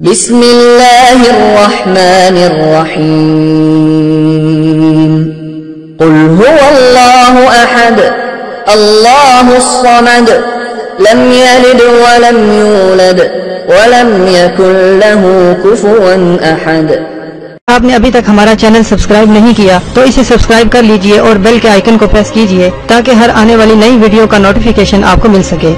بسم اللہ الرحمن الرحیم قل هو اللہ احد اللہ الصمد لم یلد ولم یولد ولم یکن له کفوا احد۔ آپ نے ابھی تک ہمارا چینل سبسکرائب نہیں کیا تو اسے سبسکرائب کر لیجئے اور بیل کے آئیکن کو پریس کیجئے تاکہ ہر آنے والی نئی ویڈیو کا نوٹیفیکیشن آپ کو مل سکے۔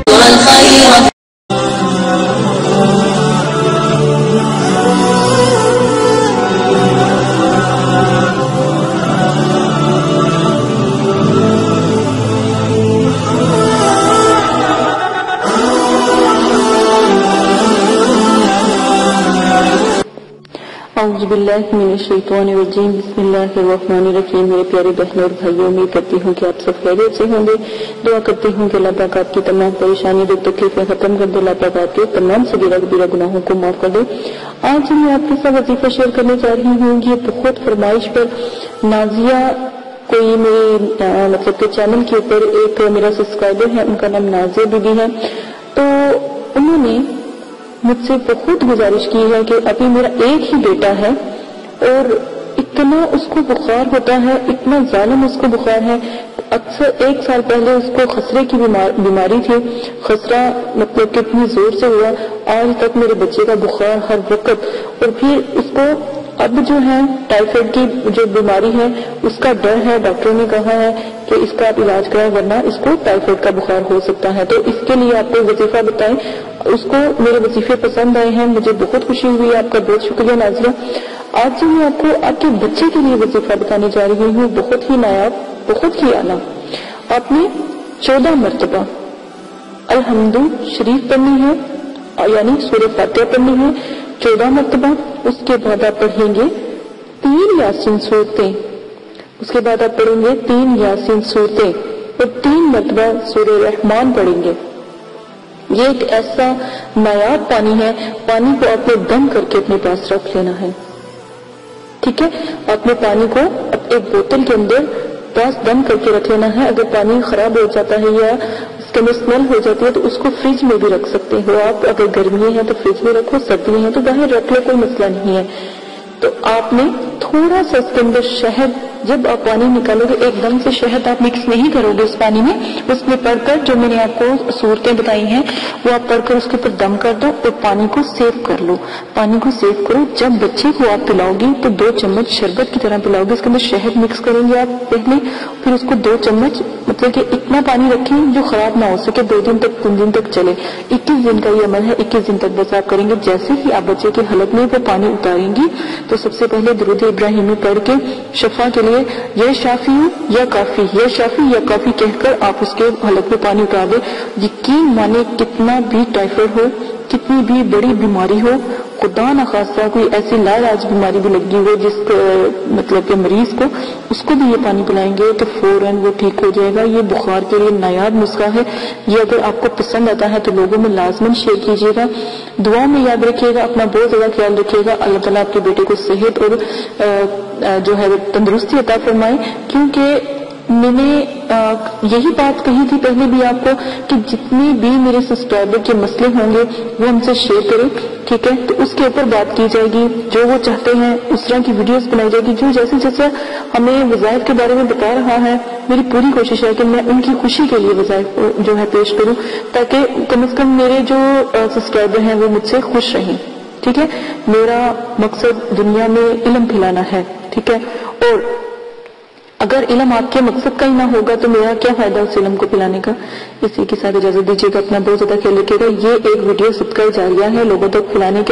اعوذ باللہ من الشیطان الرجیم، بسم اللہ الرحمن الرحیم۔ میرے پیارے بہنوں اور بھائیوں، امید کرتی ہوں کہ آپ سب خیریت سے ہوں گے۔ دعا کرتی ہوں کہ اللہ پاک آپ کی تمام پریشانی دکھ تکلیفیں ختم کر دے، اللہ پاک آپ کے تمام صغیرہ کبیرہ گناہوں کو معاف کر دے۔ آج میں آپ کے ساتھ وظیفہ شیئر کرنے جا رہی ہوں۔ یہ بہت فرمائش پر نازیہ کوئی میرے مطلب کہ چینل کے اوپر ایک میرا سبسکرائبر ہے، ان کا نام نازیہ بی بی ہے، تو انہوں نے مجھ سے بہت گزارش کی ہے کہ ابھی میرا ایک ہی بیٹا ہے اور اتنا اس کو بخار ہوتا ہے، اتنا ظالم اس کو بخار ہے۔ اکثر 1 سال پہلے اس کو خسرے کی بیماری تھی، خسرہ مطلب کہ اتنی زور سے ہوا، آج تک میرے بچے کا بخار ہر وقت، اور پھر اس کو اب جو ہے ٹائیفائڈ کی جو بیماری ہے اس کا ڈر ہے۔ ڈاکٹر نے کہا ہے کہ اس کا آپ علاج کرائیں ورنہ اس کو ٹائیفائڈ کا بخار ہو سکتا ہے۔ تو اس کے لیے آپ کو وظیفہ بتائیں۔ اس کو میرے وظیفے پسند آئے ہیں، مجھے بہت خوشی ہوئی، آپ کا بہت شکریہ نازیہ۔ آج جو میں آپ کو آپ کے بچے کے لیے وظیفہ بتانے جا رہی ہوں، بہت ہی نایاب، بہت ہی اعلیٰ۔ آپ نے 14 مرتبہ الحمد شریف پڑھنی ہے، یعنی سورہ فاتحہ پڑھنی ہے 14 مرتبہ۔ اس کے بعد آپ پڑھیں گے 3 یاسین سورتیں، اس کے بعد آپ پڑھیں گے 3 یاسین سورتیں اور 3 مرتبہ سورہ رحمان پڑھیں گے۔ یہ ایک ایسا نایاب پانی ہے، پانی کو آپ نے دم کر کے اپنے پاس رکھ لینا ہے، ٹھیک ہے؟ آپ نے پانی کو ایک بوتل کے اندر پاس دم کر کے رکھ لینا ہے۔ اگر پانی خراب ہو جاتا ہے یا اس کے اندر اسمیل ہو جاتی ہے تو اس کو فریج میں بھی رکھ سکتے ہو آپ۔ اگر گرمی ہے تو فریج میں رکھو، سردی ہے تو باہر رکھ لو، کوئی مسئلہ نہیں ہے۔ تو آپ نے تھوڑا سا اس کے اندر شہد، جب آپ پانی نکالو گے ایک دم سے شہد آپ مکس نہیں کرو گے اس پانی میں، اس میں پڑھ کر جو میں نے آپ کو صورتیں بتائی ہیں وہ آپ پڑھ کر اس کے اوپر دم کر دو اور پانی کو سیو کر لو، پانی کو سیو کرو۔ جب بچے کو آپ پلاؤ گی تو 2 چمچ شربت کی طرح پلاؤ گے، اس کے اندر شہد مکس کریں گے آپ پہلے، پھر اس کو 2 چمچ مطلب کہ اتنا پانی رکھیں جو خراب نہ ہو سکے، 2 دن تک 3 دن تک چلے۔ 21 دن کا یہ عمل ہے، 21 دن تک بس آپ کریں گے۔ جیسے ہی آپ بچے کے حلق میں وہ پانی اتاریں گی تو سب سے پہلے درود ابراہیمی پڑھ کے شفا کے لیے یا شافی یا کافی، یا شافی یا کافی کہہ کر آپ اس کے حلق میں پانی اتار دیں۔ یقین مانے کتنا بھی ٹائیفائڈ ہو، کتنی بھی بڑی بیماری ہو، خدا نخواستہ کوئی ایسی لا علاج بیماری بھی لگی ہو جس مطلب کہ مریض کو، اس کو بھی یہ پانی پلائیں گے تو فوراً وہ ٹھیک ہو جائے گا۔ یہ بخار کے لیے نایاب نسخہ ہے۔ یہ اگر آپ کو پسند آتا ہے تو لوگوں میں لازماً شیئر کیجیے گا، دعا میں یاد رکھیے گا، اپنا بہت زیادہ خیال رکھیے گا۔ اللہ تعالیٰ آپ کے بیٹے کو صحت اور جو ہے تندرستی عطا فرمائے، کیونکہ میں نے یہی بات کہی تھی پہلے بھی آپ کو کہ جتنے بھی میرے سبسکرائبر کے مسئلے ہوں گے وہ ہم سے شیئر کریں، ٹھیک ہے؟ تو اس کے اوپر بات کی جائے گی، جو وہ چاہتے ہیں اس طرح کی ویڈیوز بنائی جائے گی۔ جو جیسے جیسے ہمیں وظائف کے بارے میں بتا رہا ہے، میری پوری کوشش ہے کہ میں ان کی خوشی کے لیے وظائف جو ہے پیش کروں، تاکہ کم از کم میرے جو سبسکرائبر ہیں وہ مجھ سے خوش رہیں، ٹھیک ہے؟ میرا مقصد دنیا میں علم پھیلانا ہے، ٹھیک ہے؟ اور اگر علم آپ کے مقصد کا ہی نہ ہوگا تو میرا کیا فائدہ اس علم کو پھیلانے کا؟ اسی کے ساتھ اجازت دیجیے گا، اپنا بہت زیادہ خیال رکھیے گا۔ یہ ایک ویڈیو صدقہ جاریہ ہے لوگوں تک پھیلانے کے